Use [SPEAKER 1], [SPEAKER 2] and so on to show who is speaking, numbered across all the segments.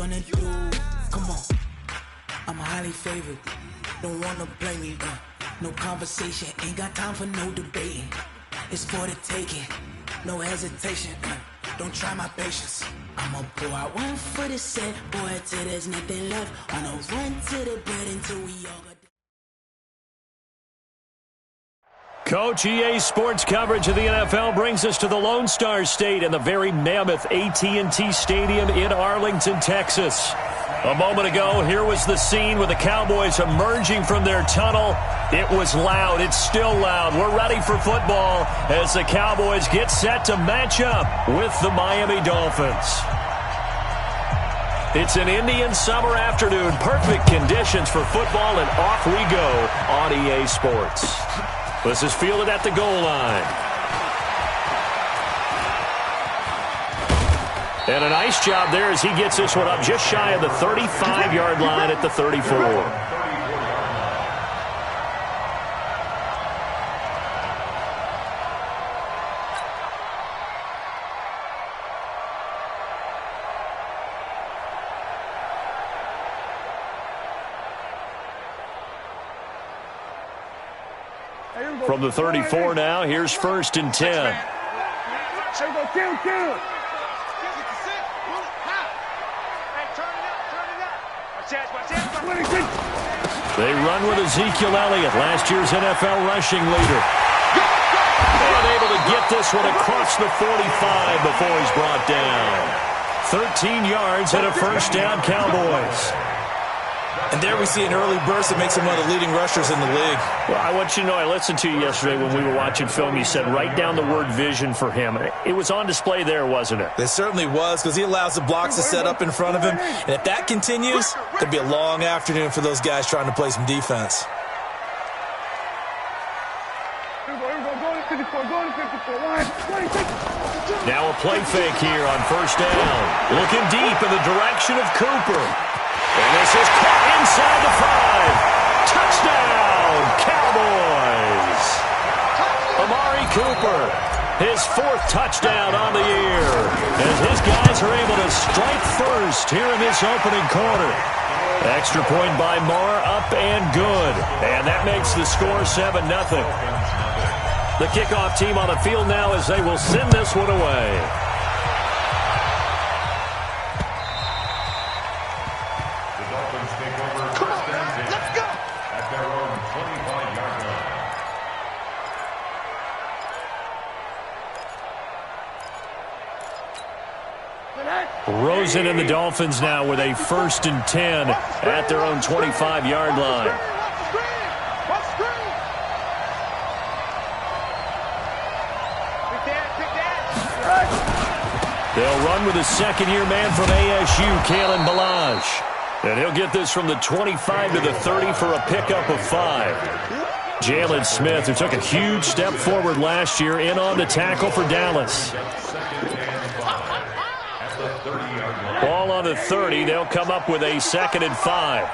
[SPEAKER 1] gonna do? Come on, I'm highly favored. Don't wanna blame me, no conversation, ain't got time for no debating. It's for the taking, no hesitation, don't try my patience. I'ma pull out one for the set, boy, till there's nothing left. On a run to the bed until we all got.
[SPEAKER 2] Coach, EA Sports coverage of the NFL brings us to the Lone Star State and the very mammoth AT&T Stadium in Arlington, Texas. A moment ago, here was the scene with the Cowboys emerging from their tunnel. It was loud. It's still loud. We're ready for football as the Cowboys get set to match up with the Miami Dolphins. It's an Indian summer afternoon. Perfect conditions for football, and off we go on EA Sports. This is fielded at the goal line. And a nice job there as he gets this one up just shy of the 35-yard line at the 34. From the 34 now, here's 1st and 10. They run with Ezekiel Elliott, last year's NFL rushing leader. And able to get this one across the 45 before he's brought down. 13 yards and a first down, Cowboys.
[SPEAKER 3] And there we see an early burst that makes him one of the leading rushers in the league.
[SPEAKER 2] Well, I want you to know, I listened to you yesterday when we were watching film. You said write down the word vision for him. It was on display there, wasn't it?
[SPEAKER 3] It certainly was, because he allows the blocks to set up in front of him. And if that continues, it could be a long afternoon for those guys trying to play some defense.
[SPEAKER 2] Now a play fake here on first down. Looking deep in the direction of Cooper. And this is caught inside the 5. Touchdown, Cowboys. Amari Cooper, his 4th touchdown on the year. As his guys are able to strike first here in this opening quarter. Extra point by Marr, up and good. And that makes the score 7-0. The kickoff team on the field now as they will send this one away. Rosen and the Dolphins now with a 1st and 10 at their own 25-yard line. They'll run with a second-year man from ASU, Kalen Ballage. And he'll get this from the 25 to the 30 for a pickup of 5. Jalen Smith, who took a huge step forward last year, in on the tackle for Dallas. Ball on the 30. They'll come up with a 2nd and 5.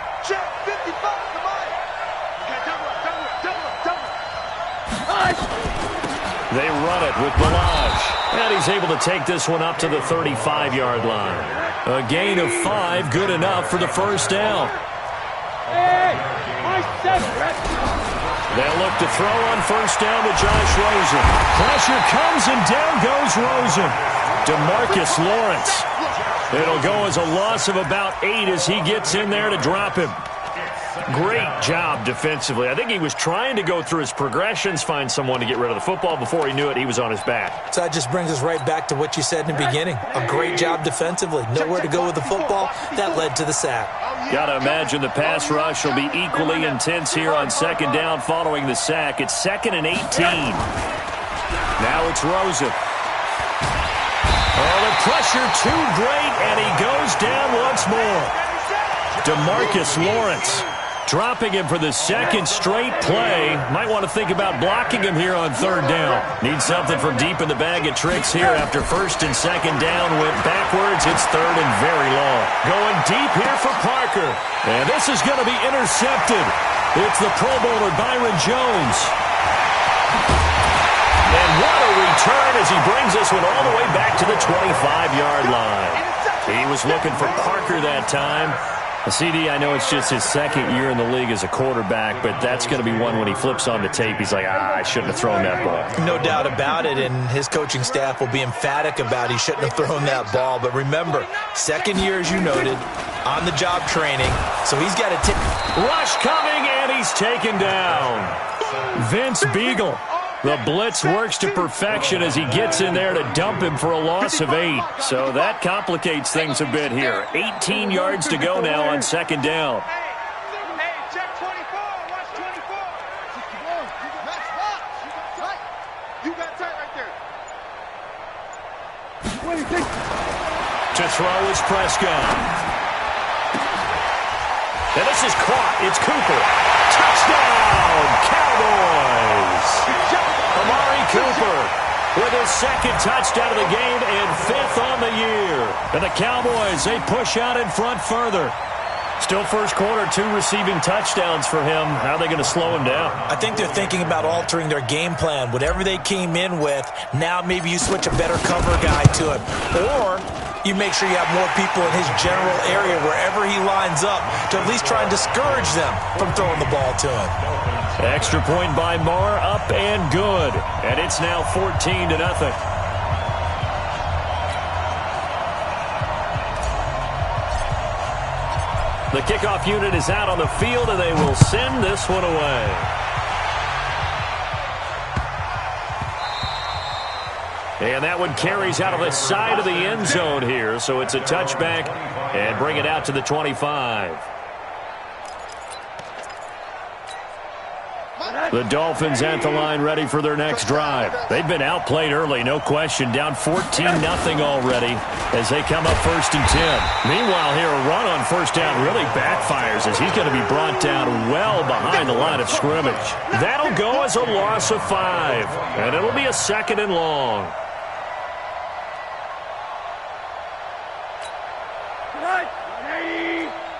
[SPEAKER 2] They run it with Ballage. And he's able to take this one up to the 35-yard line. A gain of 5, good enough for the first down. They'll look to throw on first down to Josh Rosen. Pressure comes and down goes Rosen. DeMarcus Lawrence. It'll go as a loss of about 8 as he gets in there to drop him. Great job defensively. I think he was trying to go through his progressions, find someone to get rid of the football. Before he knew it, he was on his back.
[SPEAKER 3] So that just brings us right back to what you said in the beginning. A great job defensively. Nowhere to go with the football. That led to the sack.
[SPEAKER 2] Got to imagine the pass rush will be equally intense here on 2nd down following the sack. It's 2nd and 18. Now it's Rosen. Oh, the pressure too great, and he goes down once more. DeMarcus Lawrence dropping him for the 2nd straight play. Might want to think about blocking him here on 3rd down. Need something from deep in the bag of tricks here after 1st and 2nd down went backwards. It's 3rd and very long. Going deep here for Parker. And this is going to be intercepted. It's the Pro Bowler Byron Jones. And what a return as he brings this one all the way back to the 25-yard line. He was looking for Parker that time. CD, I know it's just his second year in the league as a quarterback, but that's going to be one when he flips on the tape. He's like, I shouldn't have thrown that ball.
[SPEAKER 3] No doubt about it, and his coaching staff will be emphatic about he shouldn't have thrown that ball. But remember, second year, as you noted, on-the-job training, so he's got to tip.
[SPEAKER 2] Rush coming, and he's taken down. Vince Beagle. The blitz works to perfection as he gets in there to dump him for a loss of 8. So that complicates things a bit here. 18 yards to go now on second down.
[SPEAKER 4] Hey, check 24. Watch 24. You got tight right there.
[SPEAKER 2] To throw is Prescott. And this is caught. It's Cooper. Touchdown, Cowboys. Amari Cooper with his second touchdown of the game and 5th on the year. And the Cowboys, they push out in front further. Still first quarter, 2 receiving touchdowns for him. How are they going to slow him down?
[SPEAKER 3] I think they're thinking about altering their game plan. Whatever they came in with, now maybe you switch a better cover guy to it. Or you make sure you have more people in his general area wherever he lines up to at least try and discourage them from throwing the ball to him.
[SPEAKER 2] Extra point by Marr, up and good. And it's now 14-0. The kickoff unit is out on the field, and they will send this one away. And that one carries out of the side of the end zone here, so it's a touchback and bring it out to the 25. The Dolphins at the line ready for their next drive. They've been outplayed early, no question. Down 14-0 already as they come up 1st and 10. Meanwhile, here a run on first down really backfires as he's going to be brought down well behind the line of scrimmage. That'll go as a loss of 5, and it'll be a 2nd and long.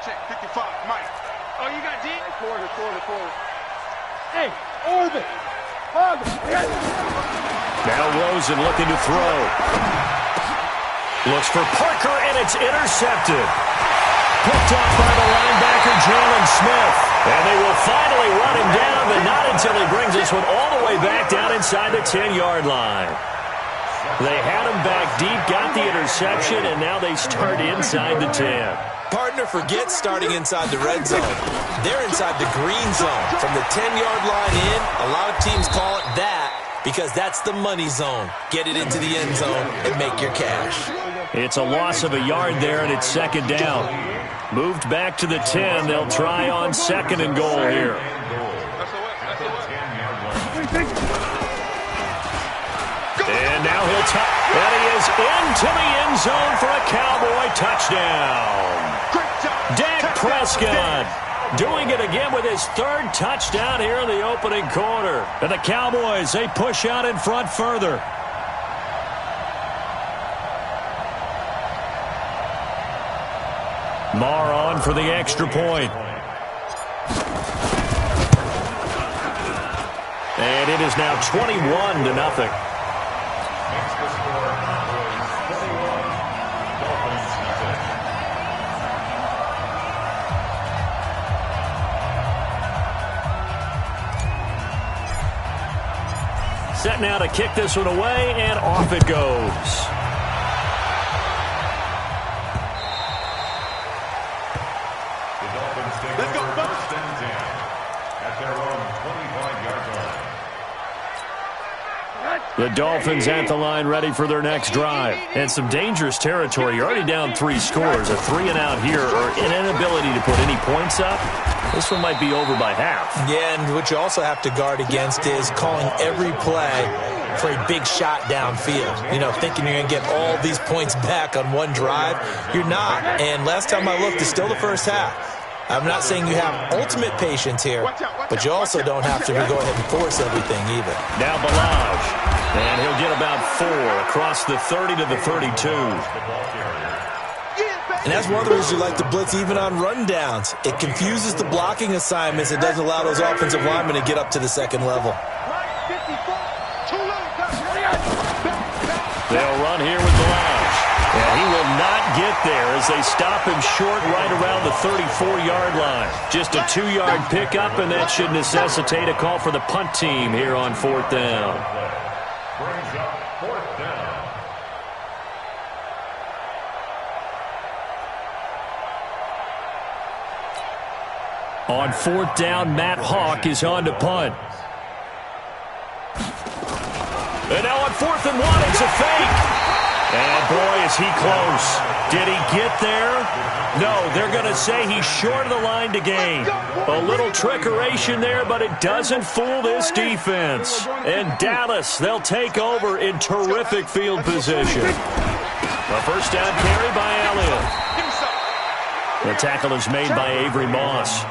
[SPEAKER 4] Check 55, Mike. Oh, you got D? Quarter.
[SPEAKER 5] Hey, Orbit!
[SPEAKER 2] Now Rosen looking to throw. Looks for Parker, and it's intercepted. Picked off by the linebacker, Jalen Smith. And they will finally run him down, but not until he brings this one all the way back down inside the 10-yard line. They had him back deep, got the interception, and now they start inside the 10.
[SPEAKER 3] Partner, forget starting inside the red zone. They're inside the green zone. From the 10-yard line in, a lot of teams call it that because that's the money zone. Get it into the end zone and make your cash.
[SPEAKER 2] It's a loss of a yard there, and it's 2nd down. Moved back to the 10. They'll try on 2nd and goal here. And now he'll and he is into the end zone for a Cowboy touchdown. Dak Prescott doing it again with his 3rd touchdown here in the opening quarter. And the Cowboys, they push out in front further. Marr on for the extra point. And it is now 21-0. Set now to kick this one away, and off it goes.
[SPEAKER 4] Let's go, Bucks.
[SPEAKER 5] At their own 25-yard line.
[SPEAKER 2] The Dolphins at the line ready for their next drive. And some dangerous territory. You're already down 3 scores. A 3-and-out here, or an inability to put any points up. This one might be over by half. Yeah,
[SPEAKER 3] and what you also have to guard against is calling every play for a big shot downfield. You know, thinking you're going to get all these points back on one drive. You're not. And last time I looked, it's still the first half. I'm not saying you have ultimate patience here, but you also don't have to go ahead and force everything either.
[SPEAKER 2] Now Balaj, and he'll get about 4 across the 30 to the 32.
[SPEAKER 3] And that's one of the reasons you like to blitz even on rundowns. It confuses the blocking assignments. It doesn't allow those offensive linemen to get up to the second level.
[SPEAKER 2] They'll run here with Balaj. And he will not get there as they stop him short right around the 34-yard line. Just a 2-yard pickup, and that should necessitate a call for the punt team here on 4th down.
[SPEAKER 5] Brings up 4th down.
[SPEAKER 2] On 4th down, Matt Hawk is on to punt. And now on 4th and 1, it's a fake. And boy, is he close. Did he get there? No, they're going to say he's short of the line to gain. A little trickeration there, but it doesn't fool this defense. And Dallas, they'll take over in terrific field position. A first down carry by Elliott. The tackle is made by Avery Moss.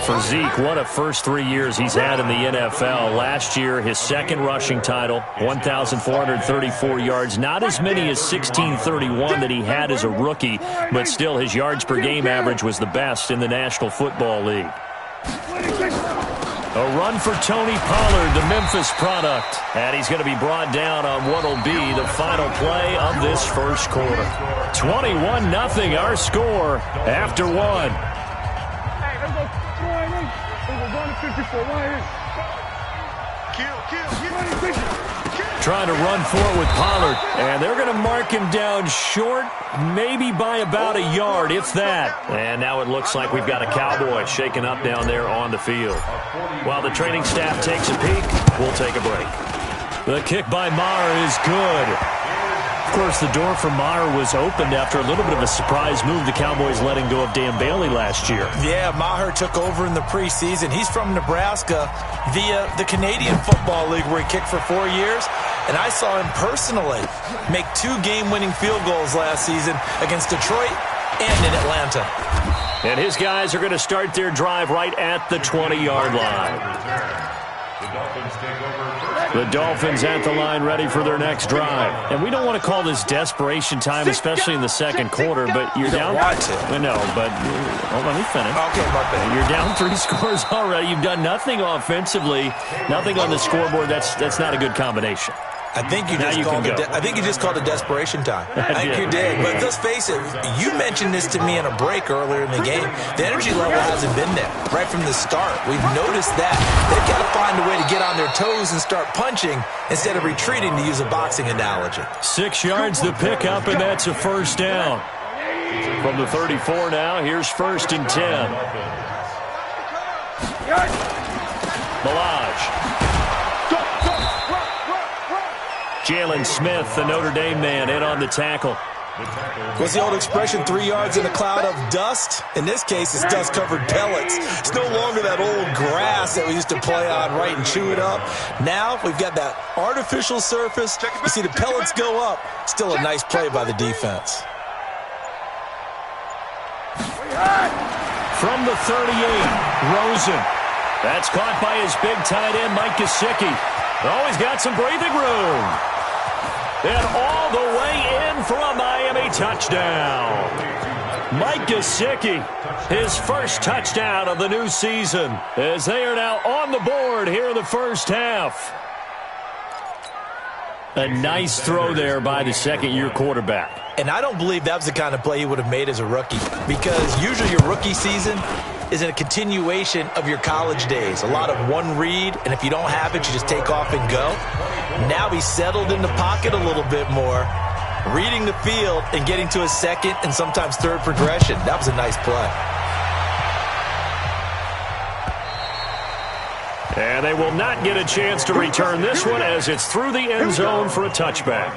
[SPEAKER 2] For Zeke, what a first 3 years he's had in the NFL. Last year, his second rushing title, 1,434 yards. Not as many as 1,631 that he had as a rookie, but still his yards per game average was the best in the National Football League. A run for Tony Pollard, the Memphis product. And he's going to be brought down on what will be the final play of this first quarter. 21-0 our score after one.
[SPEAKER 4] Hey, let's go. We're going to 54.
[SPEAKER 2] Trying to run for it with Pollard. And they're going to mark him down short, maybe by about a yard, if that. And now it looks like we've got a Cowboy shaken up down there on the field. While the training staff takes a peek, we'll take a break. The kick by Maher is good. Of course, the door for Maher was opened after a little bit of a surprise move. The Cowboys letting go of Dan Bailey last year.
[SPEAKER 3] Yeah, Maher took over in the preseason. He's from Nebraska via the Canadian Football League where he kicked for 4 years. And I saw him personally make 2 game-winning field goals last season against Detroit and in Atlanta.
[SPEAKER 2] And his guys are going to start their drive right at the 20-yard line. The Dolphins at the line ready for their next drive. And we don't want to call this desperation time, especially in the second quarter, but you're down. No, but let me finish.
[SPEAKER 3] Okay, my bad.
[SPEAKER 2] You're down 3 scores already. You've done nothing offensively, nothing on the scoreboard. That's not a good combination.
[SPEAKER 3] I think you just called it desperation time. I think you did. But let's face it, you mentioned this to me in a break earlier in the game. The energy level hasn't been there right from the start. We've noticed that. They've got to find a way to get on their toes and start punching instead of retreating, to use a boxing analogy.
[SPEAKER 2] 6 yards the pickup, and that's a first down. From the 34 now, here's 1st and 10. Balaj. Jalen Smith, the Notre Dame man, in on the tackle.
[SPEAKER 3] What's the old expression, 3 yards in a cloud of dust? In this case, it's dust-covered pellets. It's no longer that old grass that we used to play on, right, and chew it up. Now we've got that artificial surface. You see the pellets go up. Still a nice play by the defense.
[SPEAKER 2] From the 38, Rosen. That's caught by his big tight end, Mike Gesicki. Oh, he's got some breathing room. And all the way in for a Miami touchdown. Mike Gesicki, his first touchdown of the new season, as they are now on the board here in the first half. A nice throw there by the second-year quarterback.
[SPEAKER 3] And I don't believe that was the kind of play he would have made as a rookie, because usually your rookie season is a continuation of your college days. A lot of one read, and if you don't have it, you just take off and go. Now he's settled in the pocket a little bit more, reading the field and getting to his second and sometimes third progression. That was a nice play.
[SPEAKER 2] And they will not get a chance to return this one as it's through the end zone for a touchback.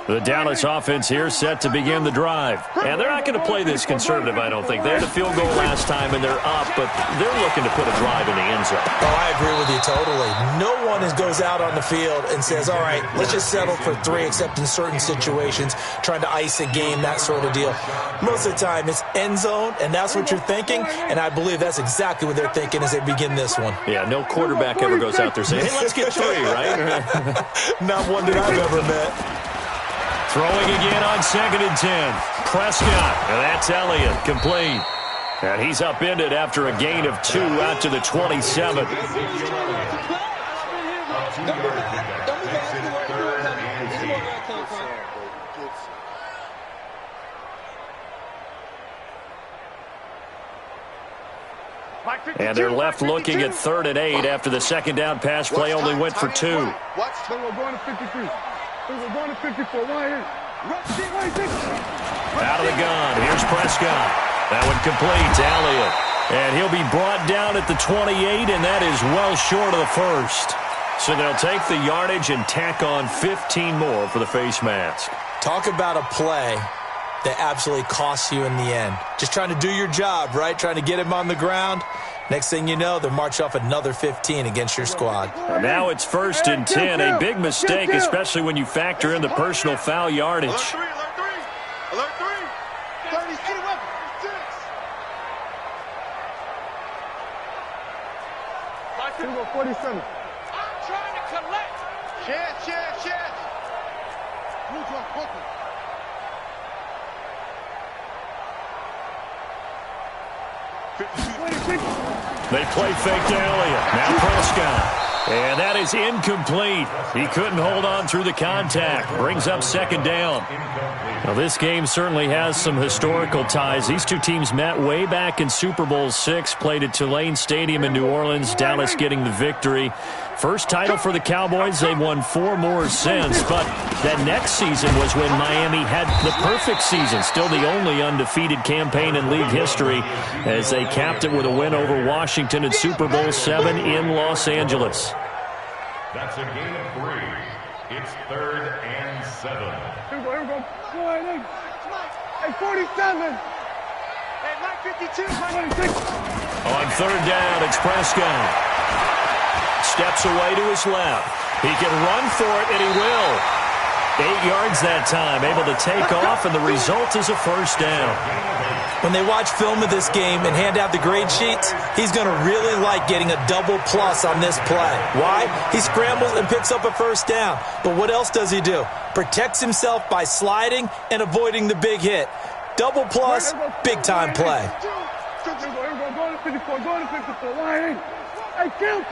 [SPEAKER 2] The Dallas offense here set to begin the drive. And they're not going to play this conservative, I don't think. They had a field goal last time, and they're up, but they're looking to put a drive in the end zone.
[SPEAKER 3] Oh, I agree with you totally. No one goes out on the field and says, all right, let's just settle for 3, except in certain situations, trying to ice a game, that sort of deal. Most of the time, it's end zone, and that's what you're thinking, and I believe that's exactly what they're thinking as they begin this one.
[SPEAKER 2] Yeah, no quarterback ever goes out there saying, hey, let's get 3, right?
[SPEAKER 3] Not one that I've ever met.
[SPEAKER 2] Throwing again on 2nd and 10. Prescott, and that's Elliott, complete. And he's upended after a gain of 2 out to the 27. And they're left looking at 3rd and 8 after the second down pass play only went for 2.
[SPEAKER 4] We're going to 53. We're going to 54.
[SPEAKER 2] Out of the gun. Here's Prescott. That one complete to Elliott. And he'll be brought down at the 28, and that is well short of the first. So they'll take the yardage and tack on 15 more for the face mask.
[SPEAKER 3] Talk about a play that absolutely costs you in the end. Just trying to do your job, right? Trying to get him on the ground. Next thing you know, they'll march off another 15 against your squad.
[SPEAKER 2] And now it's 1st and 10. A big mistake, especially when you factor in the personal foul yardage.
[SPEAKER 4] Alert 3. Alert 3. 38 weapons. 47. I'm trying to collect. Share. Move on quickly.
[SPEAKER 2] They play fake to Elliott. Now Prescott. And that is incomplete. He couldn't hold on through the contact. Brings up 2nd down. Now, this game certainly has some historical ties. These two teams met way back in Super Bowl VI, played at Tulane Stadium in New Orleans, Dallas getting the victory. First title for the Cowboys. They've won 4 more since, but that next season was when Miami had the perfect season, still the only undefeated campaign in league history, as they capped it with a win over Washington in Super Bowl VII in Los Angeles.
[SPEAKER 5] That's a gain of 3. It's 3rd and 7.
[SPEAKER 4] Here we go. Go ahead. Hey, 47. Hey, Mike 52. 26.
[SPEAKER 2] On 3rd down, it's Prescott. Steps away to his left. He can run for it, and he will. 8 yards that time, able to take off, and the result is a 1st down.
[SPEAKER 3] When they watch film of this game and hand out the grade sheets, he's going to really like getting a double plus on this play. Why? He scrambles and picks up a 1st down. But what else does he do? Protects himself by sliding and avoiding the big hit. Double plus, big-time play.
[SPEAKER 4] Go to 54. Go to 54. Hey, kill.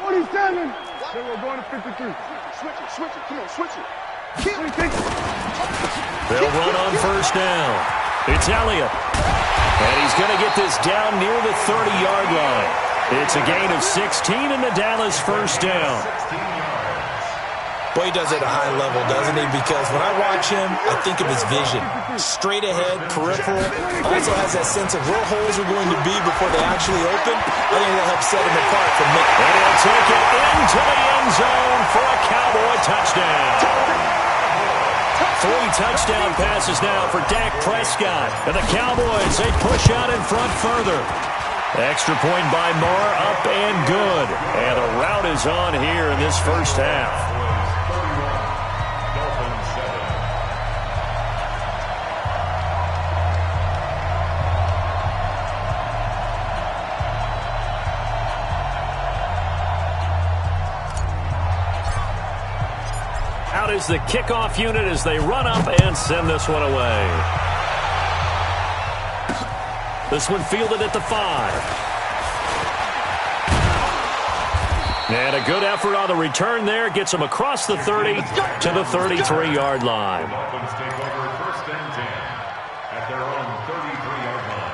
[SPEAKER 4] 47. Then we're going to 53. Switch it. Come on, switch it.
[SPEAKER 2] They'll run on 1st down. It's Elliott. And he's going to get this down near the 30-yard line. It's a gain of 16 and the Dallas 1st down.
[SPEAKER 3] Boy, he does it at a high level, doesn't he? Because when I watch him, I think of his vision. Straight ahead, peripheral. Also has that sense of where holes are going to be before they actually open. I think that'll help set him apart from Mick.
[SPEAKER 2] And he'll take it into the end zone for a Cowboy touchdown. 3 touchdown passes now for Dak Prescott. And the Cowboys, they push out in front further. Extra point by Moore, up and good. And the rout is on here in this 1st half. Out is the kickoff unit as they run up and send this one away. This one fielded at the 5. And a good effort on the return there. Gets them across the 30 to the 33-yard line.
[SPEAKER 5] The Dolphins take over 1st and 10 at their own 33-yard line.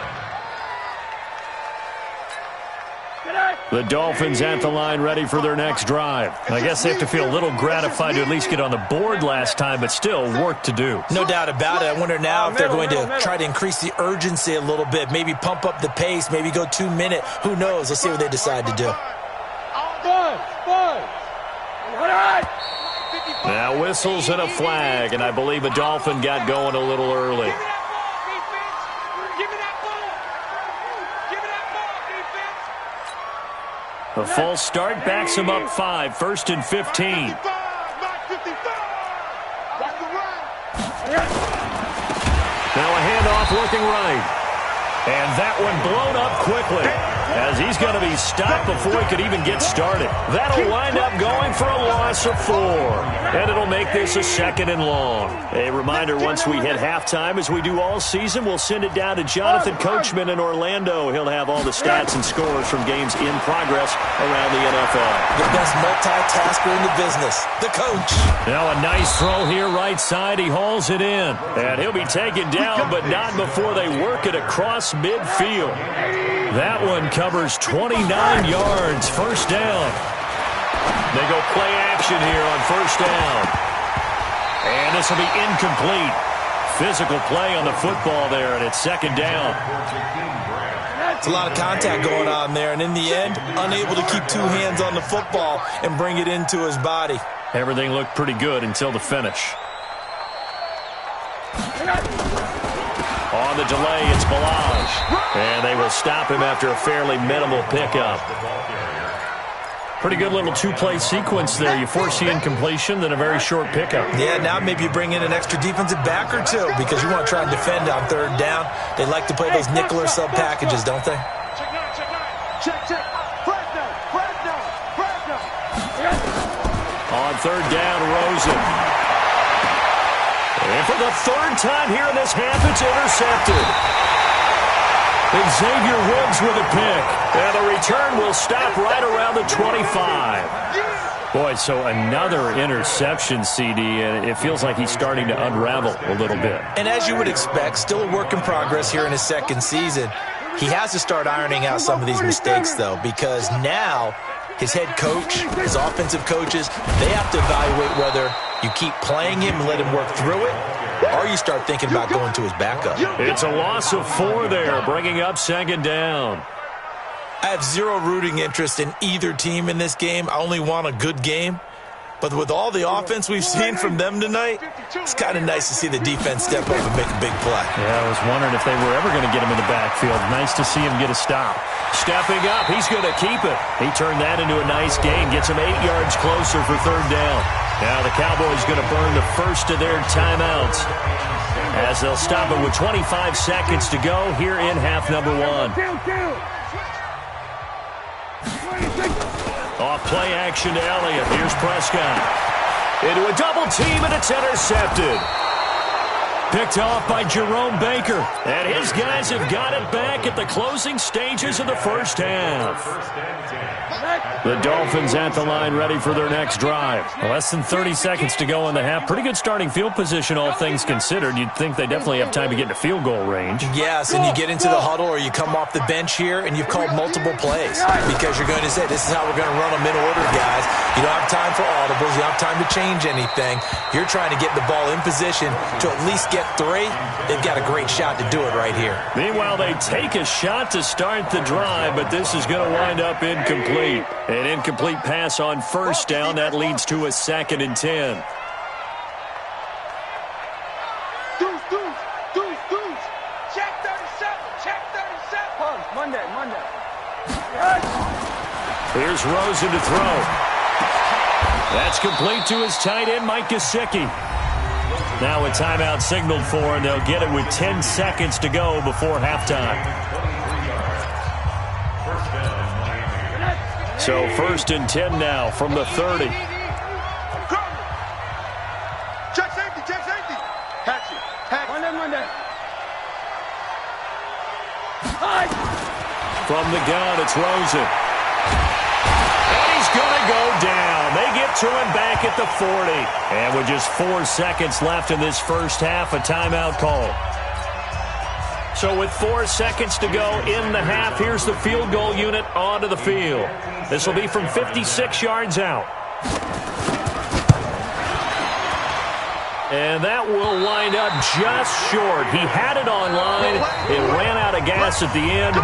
[SPEAKER 2] The Dolphins at the line ready for their next drive. I guess they have to feel a little gratified to at least get on the board last time, but still work to do.
[SPEAKER 3] No doubt about it. I wonder now if they're going to try to increase the urgency a little bit, maybe pump up the pace, maybe go 2 minute. Who knows? Let's see what they decide to do.
[SPEAKER 2] Now whistles and a flag, and I believe a Dolphin got going a little early. A false start backs him up 5, 1st and 15. Now a handoff looking right. And that one blown up quickly. as he's going to be stopped before he could even get started. That'll wind up going for a loss of 4, and it'll make this a 2nd and long. A reminder, once we hit halftime, as we do all season, we'll send it down to Jonathan Coachman in Orlando. He'll have all the stats and scores from games in progress around the NFL.
[SPEAKER 3] The best multitasker in the business, the coach.
[SPEAKER 2] Now a nice throw here right side. He hauls it in, and he'll be taken down, but not before they work it across midfield. That one covers 29 yards, first down. They go play action here on first down. And this will be incomplete. Physical play on the football there, and it's 2nd down.
[SPEAKER 3] It's a lot of contact going on there, and in the end, unable to keep 2 hands on the football and bring it into his body.
[SPEAKER 2] Everything looked pretty good until the finish. On the delay, it's Balaj. And they will stop him after a fairly minimal pickup. Pretty good little 2-play sequence there. You force the incompletion, then a very short pickup.
[SPEAKER 3] Yeah, now maybe you bring in an extra defensive back or 2 because you want to try and defend on 3rd down. They like to play those nickel or sub packages, don't they?
[SPEAKER 4] Check. Fresno.
[SPEAKER 2] On 3rd down, Rosen. And for the 3rd time here in this half, it's intercepted. And Xavier Woods with a pick. And the return will stop right around the 25. Boy, so another interception, CD, and it feels like he's starting to unravel a little bit.
[SPEAKER 3] And as you would expect, still a work in progress here in his 2nd season. He has to start ironing out some of these mistakes, though, because now his head coach, his offensive coaches, they have to evaluate whether you keep playing him and let him work through it, or you start thinking about going to his backup.
[SPEAKER 2] It's a loss of 4 there, bringing up 2nd down.
[SPEAKER 3] I have 0 rooting interest in either team in this game. I only want a good game. But with all the offense we've seen from them tonight, it's kind of nice to see the defense step up and make a big play.
[SPEAKER 2] Yeah, I was wondering if they were ever going to get him in the backfield. Nice to see him get a stop. Stepping up, he's going to keep it. He turned that into a nice gain, gets him 8 yards closer for 3rd down. Now the Cowboys going to burn the first of their timeouts as they'll stop it with 25 seconds to go here in half number 1. Off play action to Elliott. Here's Prescott. Into a double team, and it's intercepted. Picked off by Jerome Baker. And his guys have got it back at the closing stages of the first half. The Dolphins at the line ready for their next drive. Less than 30 seconds to go in the half. Pretty good starting field position, all things considered. You'd think they definitely have time to get into field goal range.
[SPEAKER 3] Yes, and you get into the huddle or you come off the bench here and you've called multiple plays because you're going to say, this is how we're going to run them in order, guys. You don't have time for audibles. You don't have time to change anything. You're trying to get the ball in position to at least get 3. They've got a great shot to do it right here.
[SPEAKER 2] Meanwhile, they take a shot to start the drive, but this is going to wind up incomplete. An incomplete pass on first down. That leads to a 2nd and 10.
[SPEAKER 4] Deuce. Check 37. Pause. Monday.
[SPEAKER 2] Here's Rosen to throw. That's complete to his tight end, Mike Gesicki. Now a timeout signaled for, and they'll get it with 10 seconds to go before halftime. So 1st and 10 now from the 30.
[SPEAKER 4] Check safety. Hatch it. Monday.
[SPEAKER 2] From the gun, it's Rosen. And he's going to go down. They get to him back at the 40. And with just 4 seconds left in this first half, a timeout call. So with 4 seconds to go in the half, here's the field goal unit onto the field. This will be from 56 yards out. And that will wind up just short. He had it on line. It ran out of gas at the end.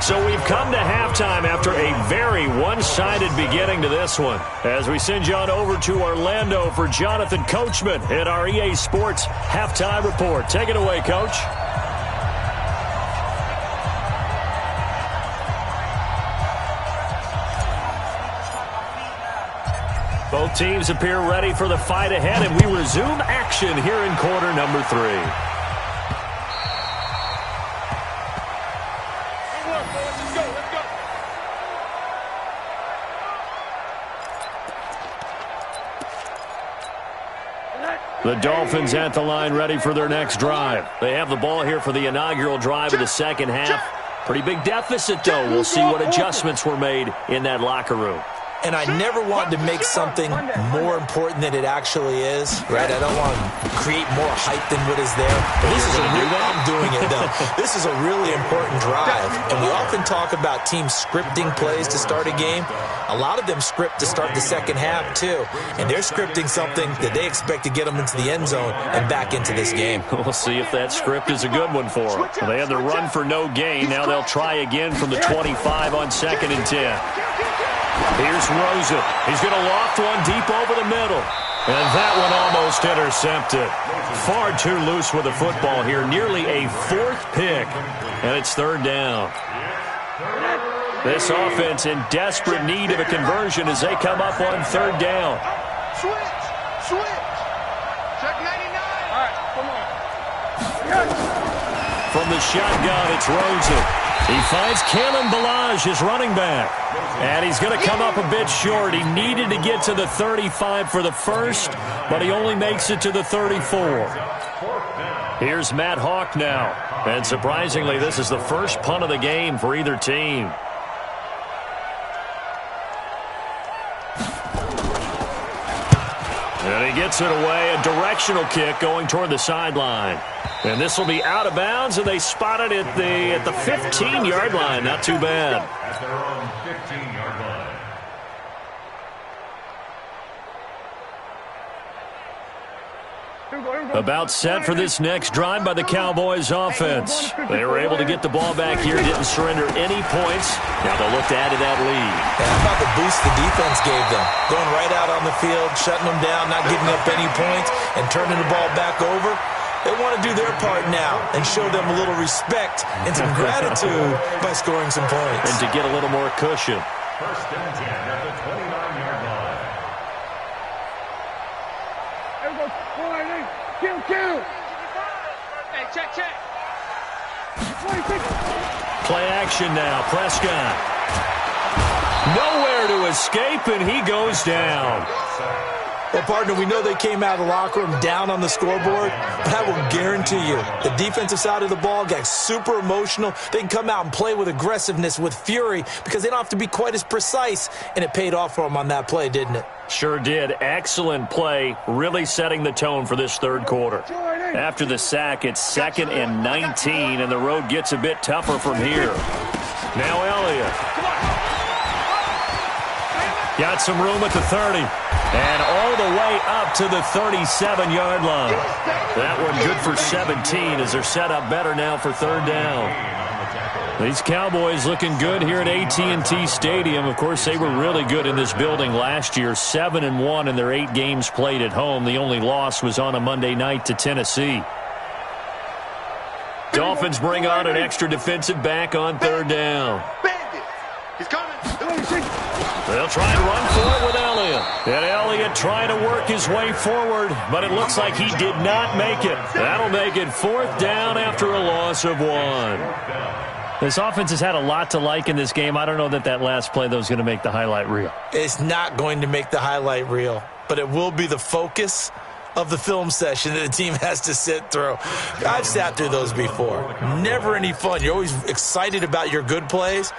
[SPEAKER 2] So we've come to halftime after a very one-sided beginning to this one. As we send you on over to Orlando for Jonathan Coachman at our EA Sports Halftime Report. Take it away, Coach. Both teams appear ready for the fight ahead, and we resume action here in quarter number 3. The Dolphins at the line ready for their next drive. They have the ball here for the inaugural drive of the second half. Pretty big deficit, though. We'll see what adjustments were made in that locker room.
[SPEAKER 3] And I never want to make something more important than it actually is, right? I don't want to create more hype than what is there. But this is I'm doing it, though. This is a really important drive. And we often talk about teams scripting plays to start a game. A lot of them script to start the second half, too. And they're scripting something that they expect to get them into the end zone and back into this game.
[SPEAKER 2] We'll see if that script is a good one for them. They had the run for no gain. Now they'll try again from the 25 on 2nd and 10. Here's Rosen. He's going to loft one deep over the middle. And that one almost intercepted. Far too loose with the football here. Nearly a 4th pick. And it's 3rd down. This offense in desperate need of a conversion as they come up on 3rd down.
[SPEAKER 4] Switch. Check 99. All right, come on.
[SPEAKER 2] From the shotgun, it's Rosen. He finds Kalen Ballage, his running back. And he's going to come up a bit short. He needed to get to the 35 for the first, but he only makes it to the 34. Here's Matt Hawk now. And surprisingly, this is the first punt of the game for either team. And he gets it away, a directional kick going toward the sideline. And this will be out of bounds, and they spot it at the 15-yard line. Not too bad.
[SPEAKER 5] At their own 15-yard line.
[SPEAKER 2] About set for this next drive by the Cowboys offense. They were able to get the ball back here, didn't surrender any points. Now they'll look to add to that lead.
[SPEAKER 3] And how about the boost the defense gave them? Going right out on the field, shutting them down, not giving up any points, and turning the ball back over. They want to do their part now and show them a little respect and some gratitude by scoring some points.
[SPEAKER 2] And to get a little more cushion.
[SPEAKER 5] 1st and 10 at the 29-yard line.
[SPEAKER 4] There we go. Kill. Hey, check. 26.
[SPEAKER 2] Play action now. Prescott. Nowhere to escape, and he goes down.
[SPEAKER 3] Well, partner, we know they came out of the locker room down on the scoreboard, but I will guarantee you the defensive side of the ball got super emotional. They can come out and play with aggressiveness, with fury, because they don't have to be quite as precise, and it paid off for them on that play, didn't it?
[SPEAKER 2] Sure did. Excellent play, really setting the tone for this 3rd quarter. After the sack, it's 2nd and 19, and the road gets a bit tougher from here. Now Elliott. Got some room at the 30. And all the way up to the 37-yard line. That one good for 17 as they're set up better now for 3rd down. These Cowboys looking good here at AT&T Stadium. Of course, they were really good in this building last year. 7-1 in their 8 games played at home. The only loss was on a Monday night to Tennessee. Dolphins bring on an extra defensive back on 3rd down.
[SPEAKER 4] He's coming.
[SPEAKER 2] They'll try and run for it with Elliott. And Elliott trying to work his way forward, but it looks like he did not make it. That'll make it 4th down after a loss of 1. This offense has had a lot to like in this game. I don't know that last play, though, is going to make the highlight reel.
[SPEAKER 3] It's not going to make the highlight reel, but it will be the focus of the film session that the team has to sit through. I've sat through those before. Never any fun. You're always excited about your good plays,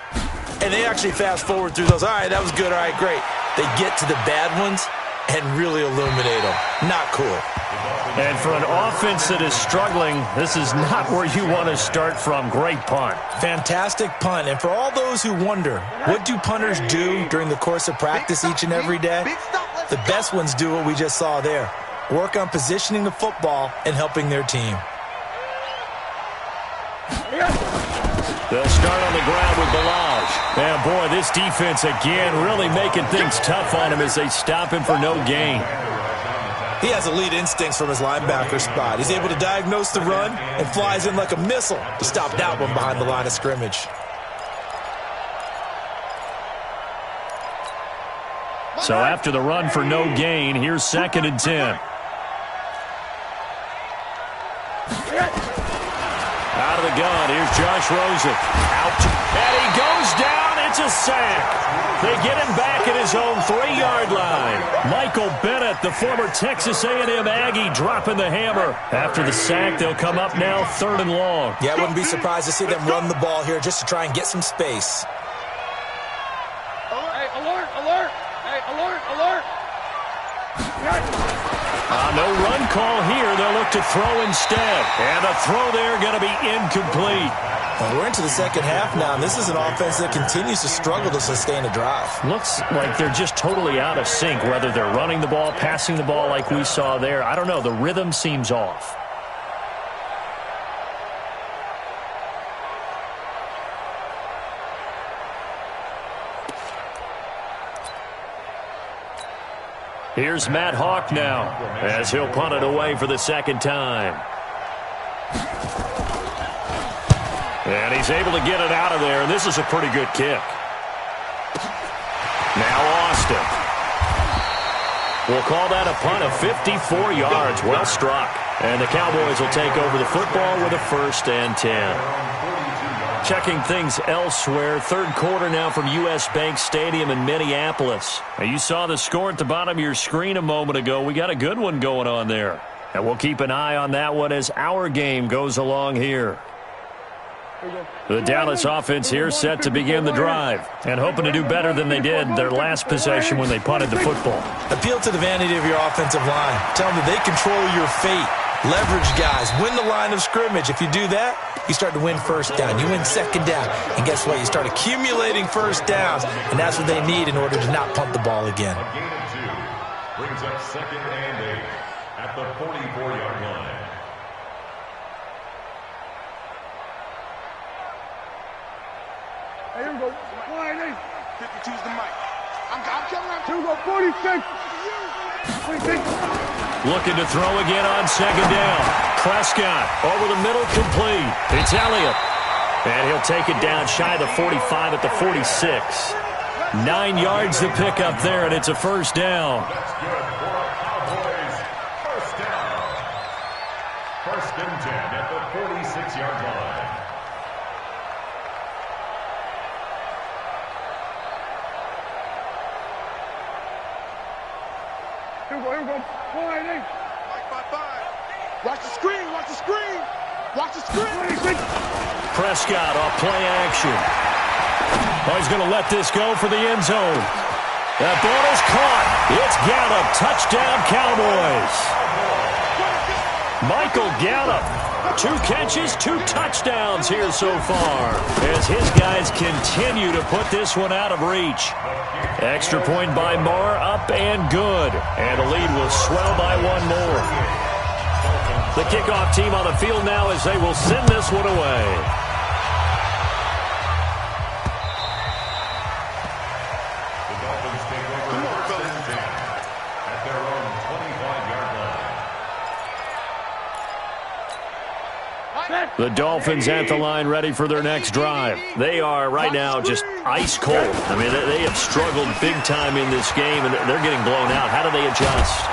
[SPEAKER 3] and they actually fast forward through those. All right, that was good. All right, great. They get to the bad ones and really illuminate them. Not cool.
[SPEAKER 2] And for an offense that is struggling, this is not where you want to start from. Great punt.
[SPEAKER 3] Fantastic punt. And for all those who wonder, what do punters do during the course of practice each and every day? The best ones do what we just saw there. Work on positioning the football and helping their team.
[SPEAKER 2] They'll start on the ground with Ballage. And boy, this defense again really making things tough on him as they stop him for no gain.
[SPEAKER 3] He has elite instincts from his linebacker spot. He's able to diagnose the run and flies in like a missile to stop that one behind the line of scrimmage.
[SPEAKER 2] So after the run for no gain, here's 2nd and 10. Out of the gun, here's Josh Rosen. Out, and he goes down. It's a sack. They get him back at his own 3-yard line. Michael Bennett, the former Texas A&M Aggie, dropping the hammer. After the sack, they'll come up now 3rd and long.
[SPEAKER 3] Yeah, I wouldn't be surprised to see them run the ball here just to try and get some space.
[SPEAKER 4] Hey, alert, alert. Hey, alert, alert.
[SPEAKER 2] No run call here. They'll look to throw instead. And a throw there going to be incomplete.
[SPEAKER 3] Well, we're into the second half now, and this is an offense that continues to struggle to sustain a drive.
[SPEAKER 2] Looks like they're just totally out of sync, whether they're running the ball, passing the ball like we saw there. I don't know. The rhythm seems off. Here's Matt Hawk now, as he'll punt it away for the second time. And he's able to get it out of there, and this is a pretty good kick. Now Austin. We'll call that a punt of 54 yards. Well struck. And the Cowboys will take over the football with a 1st and 10. Checking things elsewhere. 3rd quarter now from U.S. Bank Stadium in Minneapolis. Now, you saw the score at the bottom of your screen a moment ago. We got a good one going on there. And we'll keep an eye on that one as our game goes along here. The Dallas offense here set to begin the drive and hoping to do better than they did their last possession when they punted the football.
[SPEAKER 3] Appeal to the vanity of your offensive line. Tell them that they control your fate. Leverage guys. Win the line of scrimmage. If you do that, you start to win 1st down. You win 2nd down. And guess what? You start accumulating 1st downs. And that's what they need in order to not punt the ball again.
[SPEAKER 5] A gain of 2 brings up 2nd and 8 at the 44-yard line.
[SPEAKER 4] Hey, here we go. 52's the mic. I'm coming out. Here we go. 46. 46.
[SPEAKER 2] Looking to throw again on 2nd down. Prescott over the middle, complete. It's Elliott. And he'll take it down shy of the 45 at the 46. 9 yards to pick up there, and it's a 1st down.
[SPEAKER 5] That's good for our Cowboys. 1st down. 1st and 10 at the 46-yard line.
[SPEAKER 4] Here we go. 4-8. 5. Watch the screen. Watch the screen. Watch the screen.
[SPEAKER 2] Prescott off play action. Oh, he's going to let this go for the end zone. That ball is caught. It's Gallup. Touchdown, Cowboys. Michael Gallup. 2 catches, 2 touchdowns here so far as his guys continue to put this one out of reach. Extra point by Marr, up and good. And the lead will swell by 1 more. The kickoff team on the field now as they will send this one away.
[SPEAKER 5] The Dolphins take over 1st and 10 at their own 25-yard line.
[SPEAKER 2] The Dolphins at the line ready for their next drive. They are right now just ice cold. I mean, they have struggled big time in this game, and they're getting blown out. How do they adjust?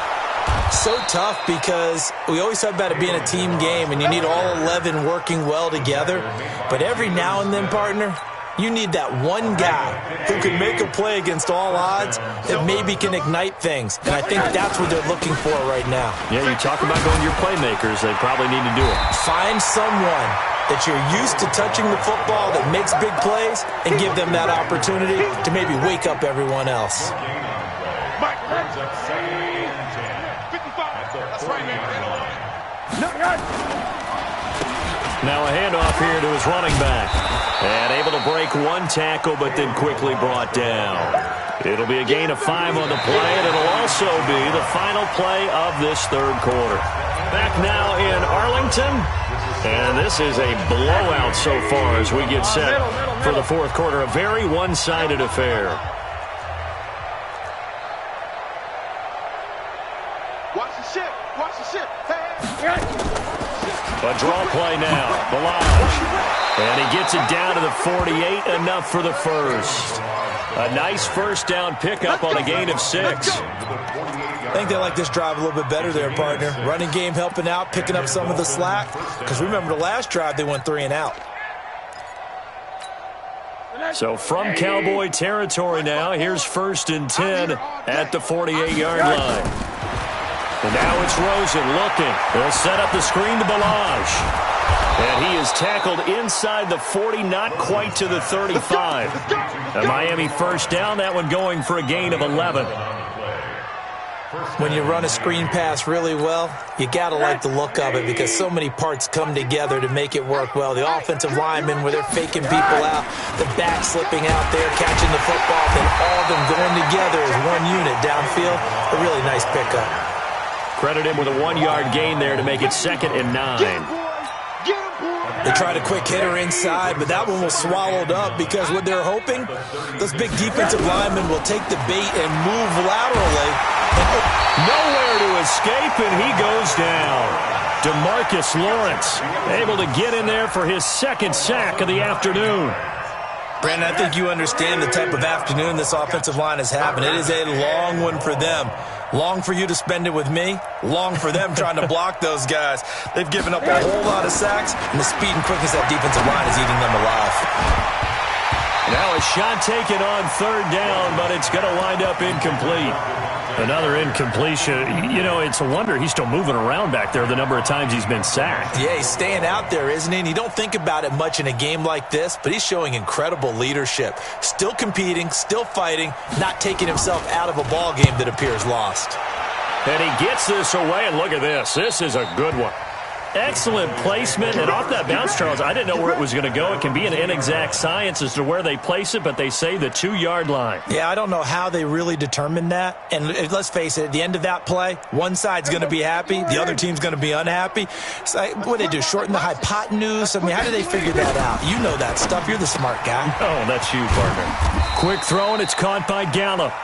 [SPEAKER 3] So tough because we always talk about it being a team game, and you need all 11 working well together. But every now and then, partner, you need that one guy who can make a play against all odds that maybe can ignite things. And I think that's what they're looking for right now.
[SPEAKER 2] Yeah, you talk about going to your playmakers. They probably need to do it.
[SPEAKER 3] Find someone that you're used to touching the football that makes big plays and give them that opportunity to maybe wake up everyone else.
[SPEAKER 2] Now a handoff here to his running back. And able to break 1 tackle, but then quickly brought down. It'll be a gain of 5 on the play, and it'll also be the final play of this 3rd quarter. Back now in Arlington. And this is a blowout so far as we get set for the 4th quarter. A very one-sided affair.
[SPEAKER 4] Watch the ship. Watch the ship. Hey.
[SPEAKER 2] A draw play now. Balaj. And he gets it down to the 48. Enough for the first. A nice 1st down pickup on a gain of 6.
[SPEAKER 3] I think they like this drive a little bit better there, partner. Running game helping out, picking up some of the slack. Because remember the last drive, they went 3 and out.
[SPEAKER 2] So from Cowboy territory now, here's 1st and 10 at the 48-yard line. And now it's Rosen looking. They'll set up the screen to Balazs. And he is tackled inside the 40, not quite to the 35. A Miami first down, that one going for a gain of 11.
[SPEAKER 3] When you run a screen pass really well, you got to like the look of it because so many parts come together to make it work well. The offensive linemen, where they're faking people out, the back slipping out there, catching the football, then all of them going together as one unit downfield. A really nice pickup.
[SPEAKER 2] Credit him with a 1-yard gain there to make it 2nd and 9.
[SPEAKER 3] They tried a quick hitter inside, but that one was swallowed up because what they're hoping, those big defensive linemen will take the bait and move laterally.
[SPEAKER 2] Nowhere to escape, and he goes down. DeMarcus Lawrence able to get in there for his 2nd sack of the afternoon.
[SPEAKER 3] Brandon, I think you understand the type of afternoon this offensive line is having. It is a long one for them. Long for you to spend it with me. Long for them trying to block those guys. They've given up a whole lot of sacks, and the speed and quickness of that defensive line is eating them alive.
[SPEAKER 2] Now a shot taken on 3rd down, but it's going to wind up incomplete. Another incompletion. You know, it's a wonder he's still moving around back there the number of times he's been sacked.
[SPEAKER 3] Yeah, he's staying out there, isn't he? And you don't think about it much in a game like this, but he's showing incredible leadership. Still competing, still fighting, not taking himself out of a ball game that appears lost.
[SPEAKER 2] And he gets this away, and look at this. This is a good one. Excellent placement, and off that bounce, Charles, I didn't know where it was going to go. It can be an inexact science as to where they place it, but they say the 2-yard line.
[SPEAKER 3] Yeah, I don't know how they really determined that. And let's face it, at the end of that play, one side's going to be happy, the other team's going to be unhappy. So, what do they do, shorten the hypotenuse? I mean, how do they figure that out? You know that stuff. You're the smart guy.
[SPEAKER 2] Oh, that's you, partner. Quick throw, and it's caught by Gallup.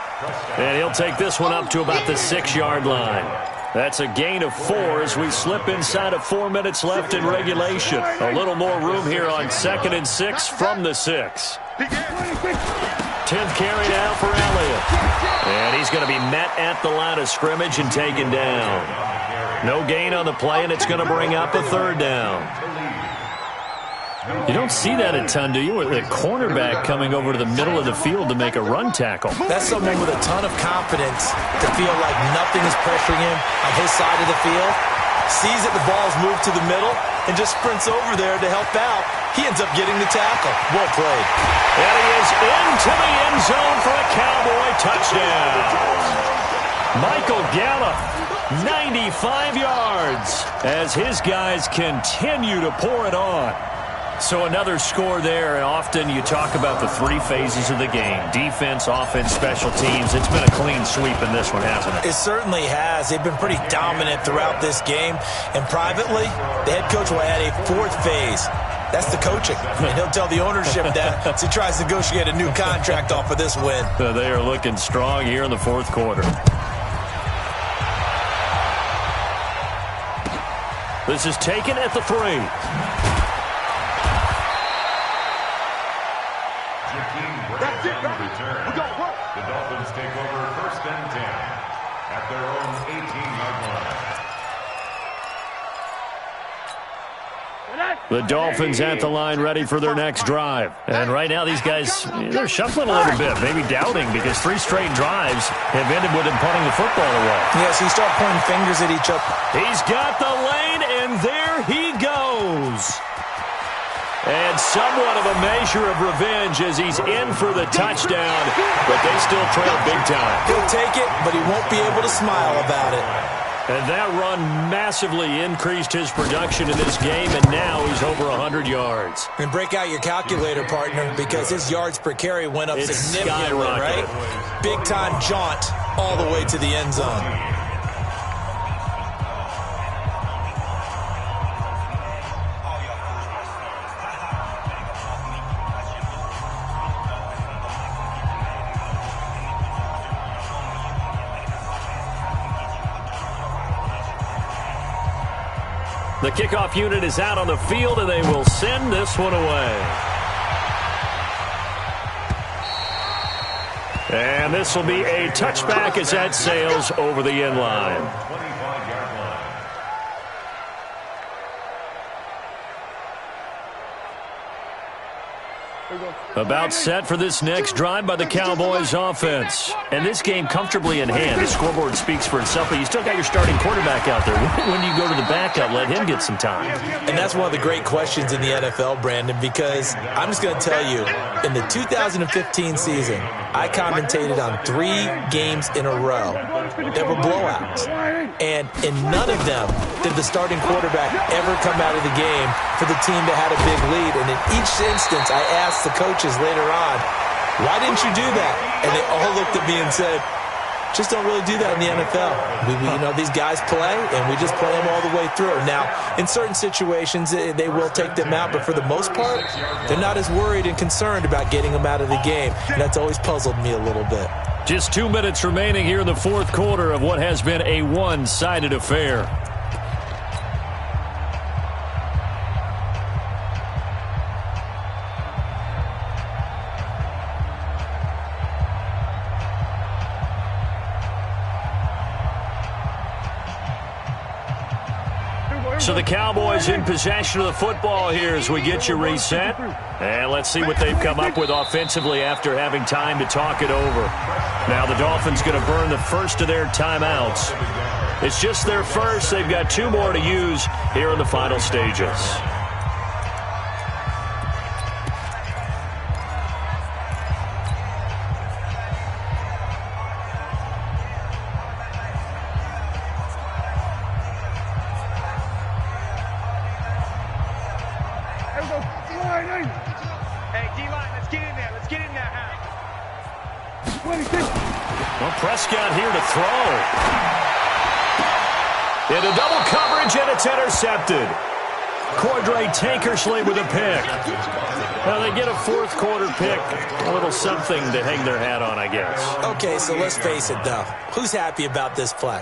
[SPEAKER 2] And he'll take this one up to about the 6-yard line. That's a gain of 4 as we slip inside of 4 minutes left in regulation. A little more room here on 2nd and 6 from the 6. 10th carry now for Elliott. And he's going to be met at the line of scrimmage and taken down. No gain on the play, and it's going to bring up a 3rd down. You don't see that a ton, do you? With a cornerback coming over to the middle of the field to make a run tackle.
[SPEAKER 3] That's someone with a ton of confidence to feel like nothing is pressuring him on his side of the field. Sees that the ball's moved to the middle and just sprints over there to help out. He ends up getting the tackle. Well played.
[SPEAKER 2] And he is into the end zone for a Cowboy touchdown. Michael Gallup, 95 yards, as his guys continue to pour it on. So another score there, and often you talk about the 3 phases of the game. Defense, offense, special teams. It's been a clean sweep in this one, hasn't it?
[SPEAKER 3] It certainly has. They've been pretty dominant throughout this game. And privately, the head coach will add a 4th phase. That's the coaching. And he'll tell the ownership that as he tries to negotiate a new contract off of this win.
[SPEAKER 2] They are looking strong here in the 4th quarter. This is taken at the 3.
[SPEAKER 5] Return. The Dolphins take over 1st and 10 at their own 18-yard line.
[SPEAKER 2] The Dolphins at the line ready for their next drive. And right now these guys, they're shuffling a little bit, maybe doubting, because 3 straight drives have ended with them punting the football away.
[SPEAKER 3] Yes, he started pointing fingers at each other.
[SPEAKER 2] He's got the lane, and there he goes. And somewhat of a measure of revenge as he's in for the touchdown, but they still trail big time.
[SPEAKER 3] He'll take it, but he won't be able to smile about it.
[SPEAKER 2] And that run massively increased his production in this game, and now he's over 100 yards.
[SPEAKER 3] And break out your calculator, partner, because his yards per carry went up significantly, right? Big-time jaunt all the way to the end zone.
[SPEAKER 2] The kickoff unit is out on the field, and they will send this one away. And this will be a touchback as that sails over the end line. About set for this next drive by the Cowboys offense. And this game comfortably in hand. The scoreboard speaks for itself, but you still got your starting quarterback out there. When you go to the backup, let him get some time.
[SPEAKER 3] And that's one of the great questions in the NFL, Brandon, because I'm just going to tell you, in the 2015 season, I commentated on 3 games in a row that were blowouts. And in none of them did the starting quarterback ever come out of the game for the team that had a big lead. And in each instance, I asked the coaches later on, why didn't you do that? And they all looked at me and said, just don't really do that in the NFL. These guys play, and we just play them all the way through. Now, in certain situations, they will take them out, but for the most part, they're not as worried and concerned about getting them out of the game. And that's always puzzled me a little bit.
[SPEAKER 2] Just 2 minutes remaining here in the fourth quarter of what has been a one-sided affair. So the Cowboys in possession of the football here as we get you reset. And let's see what they've come up with offensively after having time to talk it over. Now the Dolphins going to burn the first of their timeouts. It's just their first. They've got 2 more to use here in the final stages. Well, Prescott here to throw. Into double coverage, and it's intercepted. Cordray Tankersley with a pick. Well, they get a fourth quarter pick. A little something to hang their hat on, I guess.
[SPEAKER 3] Okay, so let's face it, though. Who's happy about this play?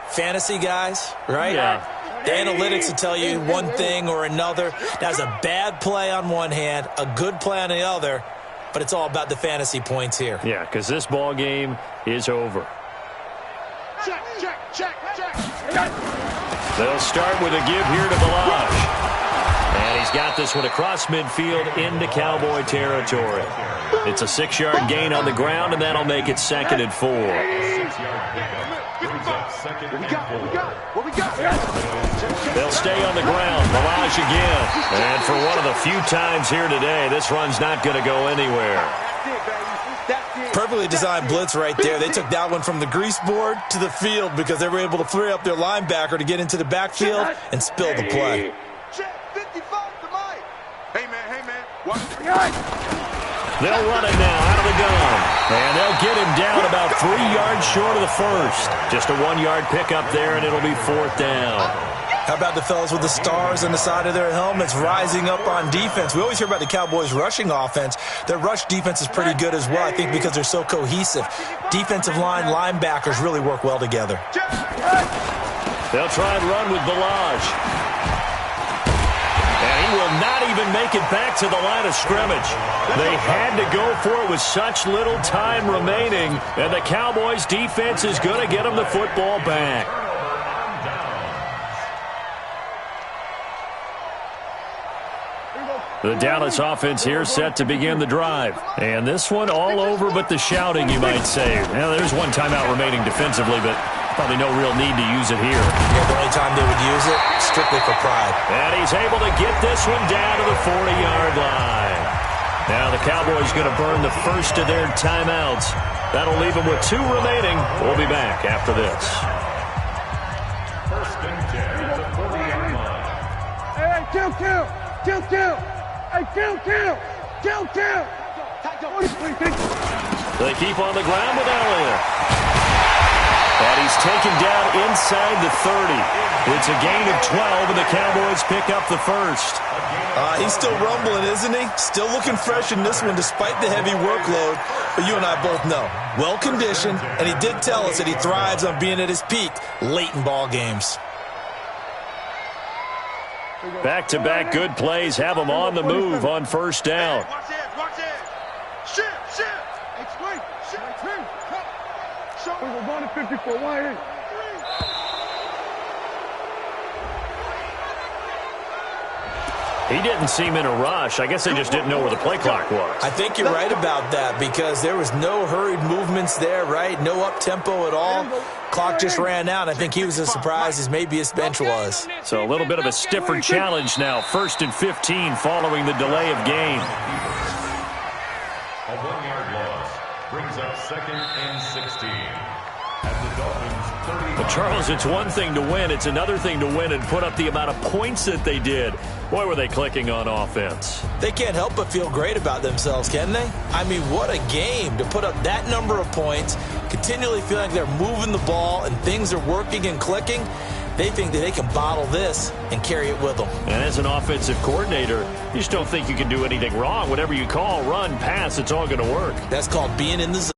[SPEAKER 3] Fantasy guys, right?
[SPEAKER 2] Yeah.
[SPEAKER 3] The analytics will tell you one thing or another. That's a bad play on one hand, a good play on the other. But it's all about the fantasy points here.
[SPEAKER 2] Yeah, because this ball game is over.
[SPEAKER 4] Check.
[SPEAKER 2] They'll start with a give here to Balaj. And he's got this one across midfield into Cowboy territory. It's a 6-yard gain on the ground, and that'll make it 2nd and 4.
[SPEAKER 4] What we got?
[SPEAKER 2] They'll stay on the ground. Balaj again. And for one of the few times here today, this run's not going to go anywhere.
[SPEAKER 3] Perfectly designed blitz right there. They took that one from the grease board to the field because they were able to free up their linebacker to get into the backfield and spill the play.
[SPEAKER 4] Hey, man. What?
[SPEAKER 2] They'll run it now out of the gun. And they'll get him down about 3 yards short of the first. Just a 1-yard pickup there, and it'll be 4th down.
[SPEAKER 3] How about the fellas with the stars on the side of their helmets rising up on defense? We always hear about the Cowboys' rushing offense. Their rush defense is pretty good as well, I think, because they're so cohesive. Defensive line, linebackers really work well together.
[SPEAKER 2] They'll try and run with Balaj. And he will not even make it back to the line of scrimmage. They had to go for it with such little time remaining, and the Cowboys' defense is going to get them the football back. The Dallas offense here set to begin the drive. And this one all over but the shouting, you might say. Now, there's one timeout remaining defensively, but probably no real need to use it here.
[SPEAKER 3] Yeah, the only time they would use it, strictly for pride.
[SPEAKER 2] And he's able to get this one down to the 40-yard line. Now the Cowboys going to burn the first of their timeouts. That'll leave them with 2 remaining. We'll be back after this.
[SPEAKER 5] 1st and 10 at the 40-yard line.
[SPEAKER 4] Hey, kill. Hey, kill.
[SPEAKER 2] They keep on the ground with Elliott. And he's taken down inside the 30. It's a gain of 12, and the Cowboys pick up the first.
[SPEAKER 3] He's still rumbling, isn't he? Still looking fresh in this one despite the heavy workload. But you and I both know, well-conditioned, and he did tell us that he thrives on being at his peak late in ball games.
[SPEAKER 2] Back-to-back good plays have them on the move on 1st down.
[SPEAKER 4] Watch it. Shit. We're going to 54. Why ain't?
[SPEAKER 2] He didn't seem in a rush. I guess they just didn't know where the play clock was.
[SPEAKER 3] I think you're right about that because there was no hurried movements there, right? No up-tempo at all. Clock just ran out. I think he was as surprised as maybe his bench was.
[SPEAKER 2] So a little bit of a stiffer challenge now. 1st and 15 following the delay of game.
[SPEAKER 5] A 1-yard loss brings up 2nd and 16. At the Dolphins 30.
[SPEAKER 2] But Charles, it's one thing to win. It's another thing to win and put up the amount of points that they did. Boy, were they clicking on offense.
[SPEAKER 3] They can't help but feel great about themselves, can they? I mean, what a game to put up that number of points, continually feeling like they're moving the ball and things are working and clicking. They think that they can bottle this and carry it with them.
[SPEAKER 2] And as an offensive coordinator, you just don't think you can do anything wrong. Whatever you call, run, pass, it's all going to work.
[SPEAKER 3] That's called being in the zone.